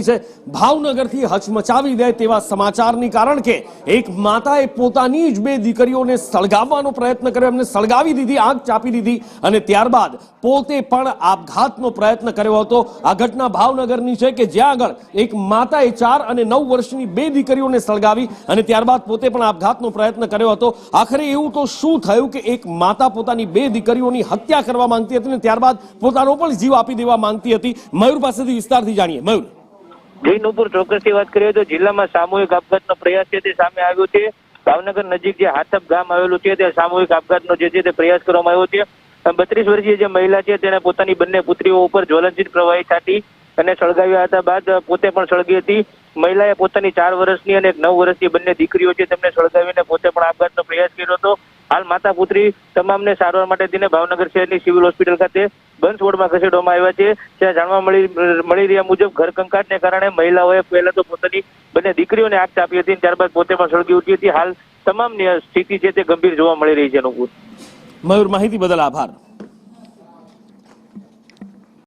છે ભાવનગરથી હચમચાવી દે તેવા સમાચારની, કારણ કે એક માતાએ પોતાની જ 2 દીકરીઓને સળગાવવાનો પ્રયત્ન કર્યો, એમને સળગાવી દીધી, આગ ચાપી દીધી અને ત્યારબાદ પોતે પણ આપઘાતનો પ્રયત્ન કર્યો હતો। આ ઘટના ભાવનગરની છે કે જ્યાં આગળ એક માતાએ 4 અને 9 વર્ષની 2 દીકરીઓને સળગાવી અને ત્યારબાદ પોતે પણ આપઘાતનો પ્રયત્ન કર્યો હતો। આખરે એવું તો શું થયું કે એક માતા પોતાની 2 દીકરીઓની હત્યા કરવા માંગતી હતી અને ત્યારબાદ પોતાનો પણ જીવ આપી દેવા માંગતી હતી। મયુર પાસેથી વિસ્તારથી જાણીએ। મયુર, જી નુપુર, ચોક્કસથી વાત કરીએ તો જિલ્લામાં સામૂહિક આપઘાતનો પ્રયાસ છે તે સામે આવ્યો છે। ભાવનગર નજીક જે હાથપ ગામ આવેલું છે તે સામૂહિક આપઘાતનો જે છે તે પ્રયાસ કરવામાં આવ્યો છે। 32 વર્ષીય જે મહિલા છે તેને પોતાની બંને પુત્રીઓ ઉપર જ્વલનશીલ પ્રવાહી છાંટી અને સળગાવ્યા હતા, બાદ પોતે પણ સળગી હતી। મહિલાએ પોતાની 4 વર્ષની અને 9 વર્ષની બંને દીકરીઓ છે તેમને સળગાવીને પોતે પણ આપઘાતનો પ્રયાસ કર્યો હતો। હાલ માતા પુત્રી તમામને સારવાર માટે તેને ભાવનગર શહેરની સિવિલ હોસ્પિટલ ખાતે બંધ વોર્ડમાં ખસેડવામાં આવ્યા છે। ત્યાં જાણવા મળી રહ્યા મુજબ ઘરકંકાટને કારણે મહિલાઓએ પહેલા તો પોતાની બંને દીકરીઓને આગ ચાપી હતી, ત્યારબાદ પોતે પણ સળગી ઉઠી હતી। હાલ તમામની સ્થિતિ છે તે ગંભીર જોવા મળી રહી છે। મયુર, માહિતી બદલ આભાર।